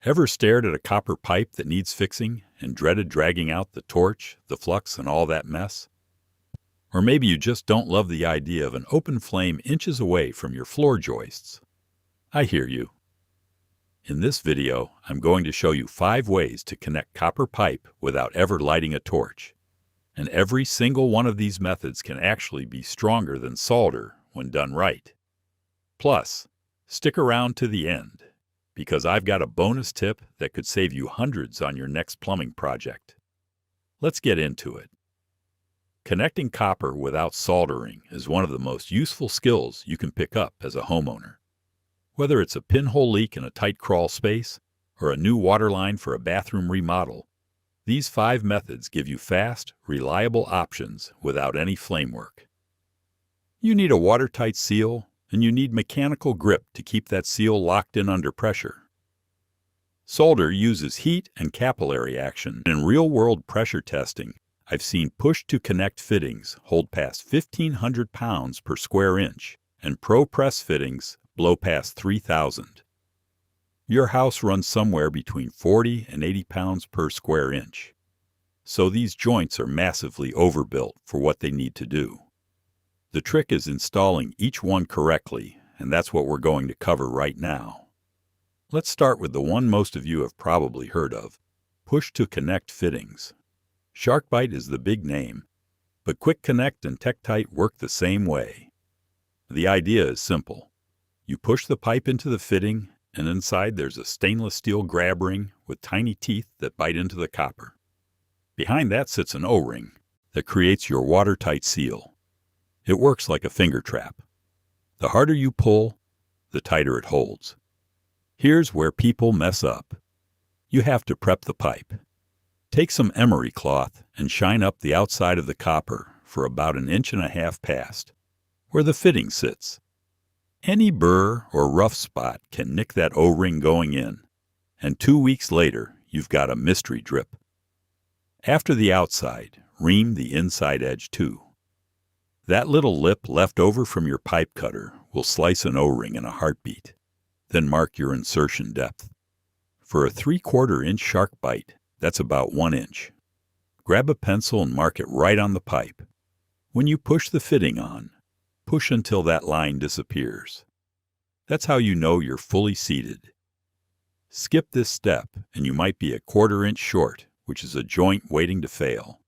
Ever stared at a copper pipe that needs fixing and dreaded dragging out the torch, the flux, and all that mess? Or maybe you just don't love the idea of an open flame inches away from your floor joists. I hear you. In this video, I'm going to show you 5 ways to connect copper pipe without ever lighting a torch. And every single one of these methods can actually be stronger than solder when done right. Plus, stick around to the end, because I've got a bonus tip that could save you hundreds on your next plumbing project. Let's get into it. Connecting copper without soldering is one of the most useful skills you can pick up as a homeowner. Whether it's a pinhole leak in a tight crawl space or a new water line for a bathroom remodel, these 5 methods give you fast, reliable options without any flame work. You need a watertight seal, and you need mechanical grip to keep that seal locked in under pressure. Solder uses heat and capillary action. In real-world pressure testing, I've seen push-to-connect fittings hold past 1,500 pounds per square inch, and ProPress fittings blow past 3,000. Your house runs somewhere between 40 and 80 pounds per square inch. So these joints are massively overbuilt for what they need to do. The trick is installing each one correctly, and that's what we're going to cover right now. Let's start with the one most of you have probably heard of, push-to-connect fittings. SharkBite is the big name, but Quick Connect and TechTite work the same way. The idea is simple. You push the pipe into the fitting, and inside there's a stainless steel grab ring with tiny teeth that bite into the copper. Behind that sits an O-ring that creates your watertight seal. It works like a finger trap. The harder you pull, the tighter it holds. Here's where people mess up. You have to prep the pipe. Take some emery cloth and shine up the outside of the copper for about 1.5 inches past, where the fitting sits. Any burr or rough spot can nick that O-ring going in, and 2 weeks later, you've got a mystery drip. After the outside, ream the inside edge too. That little lip left over from your pipe cutter will slice an O-ring in a heartbeat, then mark your insertion depth. For a 3/4 inch SharkBite, that's about 1 inch. Grab a pencil and mark it right on the pipe. When you push the fitting on, push until that line disappears. That's how you know you're fully seated. Skip this step and you might be a 1/4 inch short, which is a joint waiting to fail.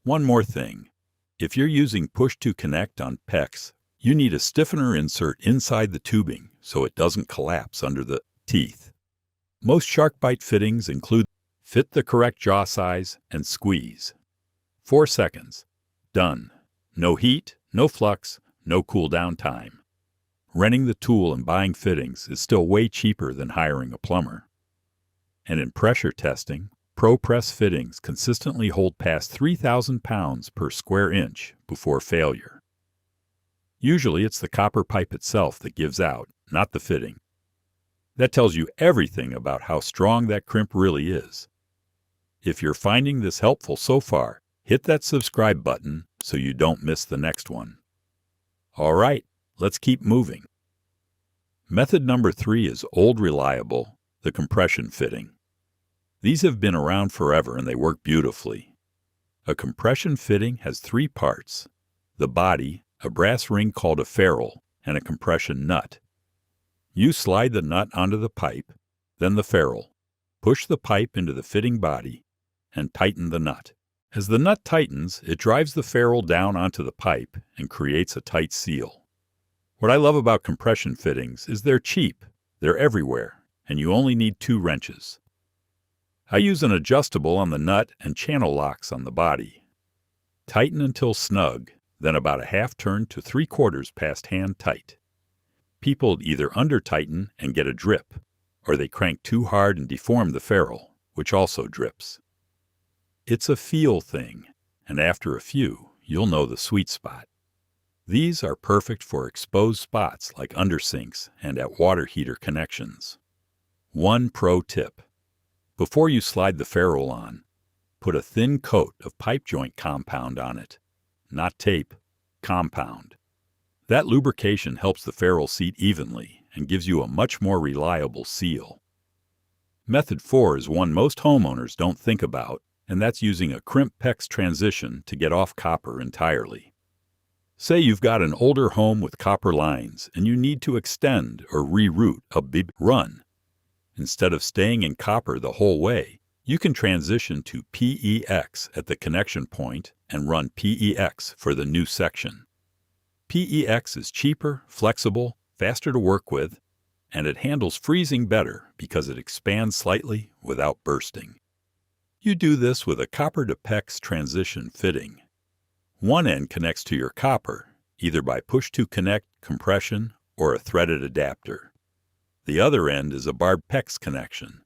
One more thing. If you're using push-to-connect on PEX, you need a stiffener insert inside the tubing so it doesn't collapse under the teeth. Most SharkBite fittings include fit the correct jaw size and squeeze. 4 seconds. Done. No heat, no flux, no cool down time. Renting the tool and buying fittings is still way cheaper than hiring a plumber. And in pressure testing, ProPress fittings consistently hold past 3,000 pounds per square inch before failure. Usually it's the copper pipe itself that gives out, not the fitting. That tells you everything about how strong that crimp really is. If you're finding this helpful so far, hit that subscribe button so you don't miss the next one. All right, let's keep moving. Method number 3 is old reliable, the compression fitting. These have been around forever and they work beautifully. A compression fitting has 3 parts: the body, a brass ring called a ferrule, and a compression nut. You slide the nut onto the pipe, then the ferrule. Push the pipe into the fitting body and tighten the nut. As the nut tightens, it drives the ferrule down onto the pipe and creates a tight seal. What I love about compression fittings is they're cheap, they're everywhere, and you only need 2 wrenches. I use an adjustable on the nut and channel locks on the body. Tighten until snug, then about a 1/2 turn to 3/4 past hand tight. People either under-tighten and get a drip, or they crank too hard and deform the ferrule, which also drips. It's a feel thing, and after a few, you'll know the sweet spot. These are perfect for exposed spots like undersinks and at water heater connections. One pro tip. Before you slide the ferrule on, put a thin coat of pipe joint compound on it. Not tape, compound. That lubrication helps the ferrule seat evenly and gives you a much more reliable seal. Method 4 is one most homeowners don't think about, and that's using a crimp PEX transition to get off copper entirely. Say you've got an older home with copper lines and you need to extend or reroute a big run. Instead of staying in copper the whole way, you can transition to PEX at the connection point and run PEX for the new section. PEX is cheaper, flexible, faster to work with, and it handles freezing better because it expands slightly without bursting. You do this with a copper to PEX transition fitting. One end connects to your copper, either by push-to-connect compression or a threaded adapter. The other end is a barbed PEX connection.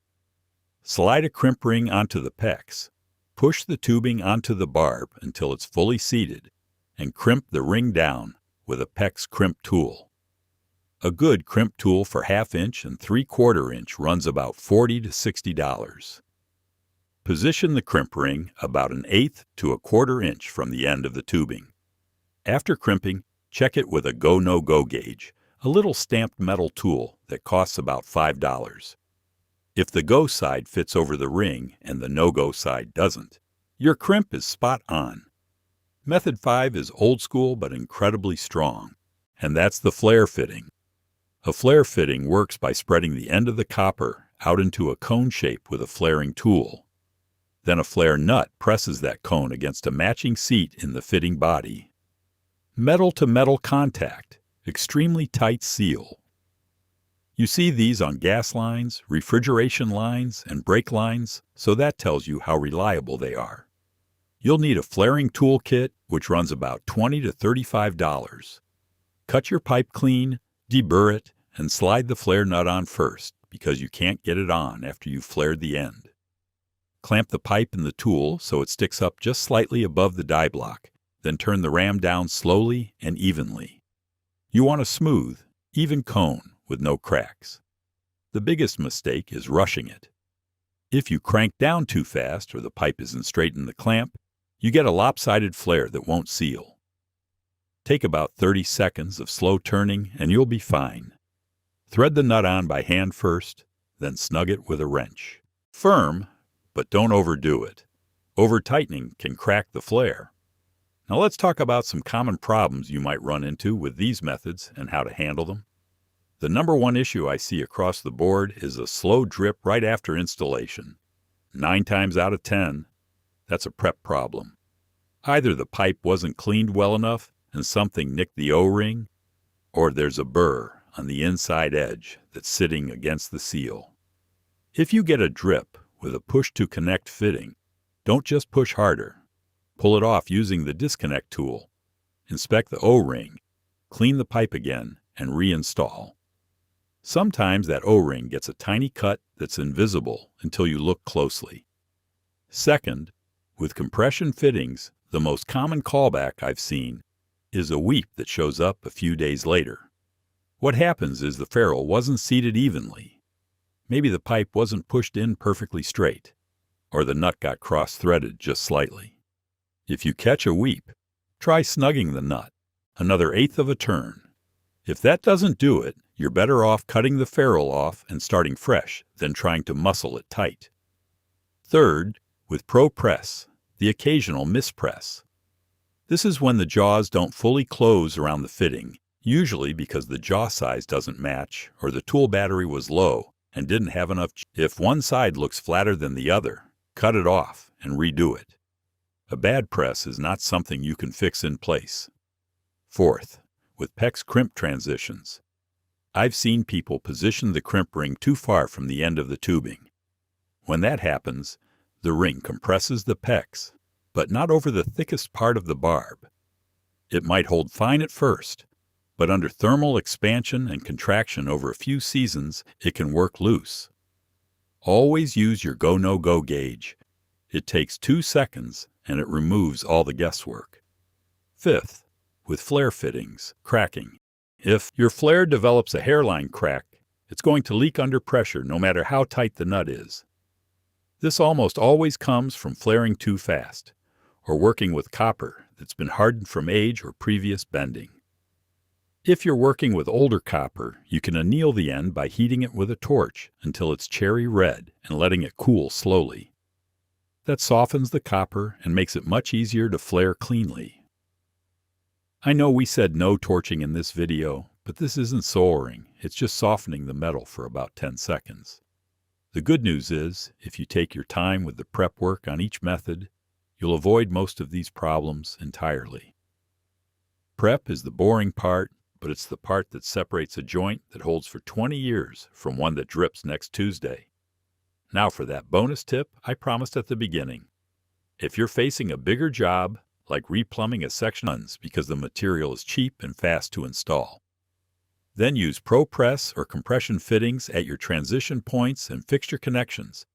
Slide a crimp ring onto the PEX, push the tubing onto the barb until it's fully seated, and crimp the ring down with a PEX crimp tool. A good crimp tool for 1/2 inch and 3/4 inch runs about $40 to $60. Position the crimp ring about 1/8 to 1/4 inch from the end of the tubing. After crimping, check it with a go-no-go gauge, a little stamped metal tool that costs about $5. If the go side fits over the ring and the no-go side doesn't, your crimp is spot on. Method 5 is old school but incredibly strong, and that's the flare fitting. A flare fitting works by spreading the end of the copper out into a cone shape with a flaring tool. Then a flare nut presses that cone against a matching seat in the fitting body. Metal-to-metal contact, extremely tight seal. You see these on gas lines, refrigeration lines, and brake lines, so that tells you how reliable they are. You'll need a flaring tool kit, which runs about $20 to $35. Cut your pipe clean, deburr it, and slide the flare nut on first, because you can't get it on after you've flared the end. Clamp the pipe in the tool so it sticks up just slightly above the die block, then turn the ram down slowly and evenly. You want a smooth, even cone with no cracks. The biggest mistake is rushing it. If you crank down too fast or the pipe isn't straight in the clamp, you get a lopsided flare that won't seal. Take about 30 seconds of slow turning and you'll be fine. Thread the nut on by hand first, then snug it with a wrench. Firm, but don't overdo it. Over-tightening can crack the flare. Now let's talk about some common problems you might run into with these methods and how to handle them. The number one issue I see across the board is a slow drip right after installation. 9 times out of 10, that's a prep problem. Either the pipe wasn't cleaned well enough and something nicked the O-ring, or there's a burr on the inside edge that's sitting against the seal. If you get a drip with a push-to-connect fitting, don't just push harder. Pull it off using the disconnect tool. Inspect the O-ring, clean the pipe again, and reinstall. Sometimes that O-ring gets a tiny cut that's invisible until you look closely. Second, with compression fittings, the most common callback I've seen is a weep that shows up a few days later. What happens is the ferrule wasn't seated evenly. Maybe the pipe wasn't pushed in perfectly straight, or the nut got cross-threaded just slightly. If you catch a weep, try snugging the nut, another 1/8 of a turn. If that doesn't do it, you're better off cutting the ferrule off and starting fresh than trying to muscle it tight. Third, with ProPress, the occasional mispress. This is when the jaws don't fully close around the fitting, usually because the jaw size doesn't match or the tool battery was low and didn't have enough. If one side looks flatter than the other, cut it off and redo it. A bad press is not something you can fix in place. Fourth, with PEX crimp transitions. I've seen people position the crimp ring too far from the end of the tubing. When that happens, the ring compresses the PEX, but not over the thickest part of the barb. It might hold fine at first, but under thermal expansion and contraction over a few seasons, it can work loose. Always use your go-no-go gauge. It takes 2 seconds and it removes all the guesswork. Fifth, with flare fittings, cracking. If your flare develops a hairline crack, it's going to leak under pressure no matter how tight the nut is. This almost always comes from flaring too fast, or working with copper that's been hardened from age or previous bending. If you're working with older copper, you can anneal the end by heating it with a torch until it's cherry red and letting it cool slowly. That softens the copper and makes it much easier to flare cleanly. I know we said no torching in this video, but this isn't soldering, it's just softening the metal for about 10 seconds. The good news is, if you take your time with the prep work on each method, you'll avoid most of these problems entirely. Prep is the boring part, but it's the part that separates a joint that holds for 20 years from one that drips next Tuesday. Now for that bonus tip I promised at the beginning. If you're facing a bigger job, like replumbing a section because the material is cheap and fast to install, then use ProPress or compression fittings at your transition points and fixture connections,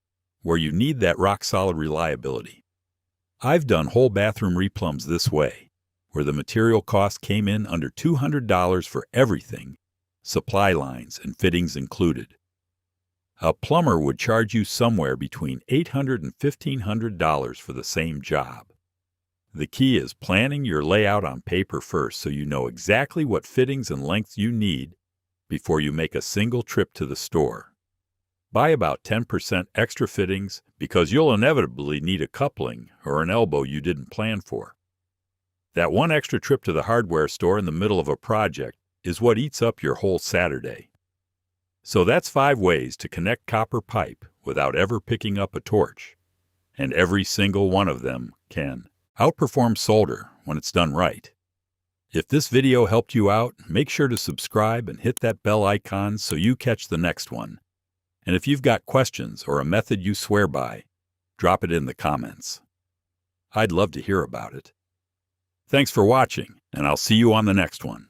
where you need that rock-solid reliability. I've done whole bathroom replumbs this way, where the material cost came in under $200 for everything, supply lines and fittings included. A plumber would charge you somewhere between $800 and $1,500 for the same job. The key is planning your layout on paper first so you know exactly what fittings and lengths you need before you make a single trip to the store. Buy about 10% extra fittings because you'll inevitably need a coupling or an elbow you didn't plan for. That one extra trip to the hardware store in the middle of a project is what eats up your whole Saturday. So that's 5 ways to connect copper pipe without ever picking up a torch. And every single one of them can outperform solder when it's done right. If this video helped you out, make sure to subscribe and hit that bell icon so you catch the next one. And if you've got questions or a method you swear by, drop it in the comments. I'd love to hear about it. Thanks for watching, and I'll see you on the next one.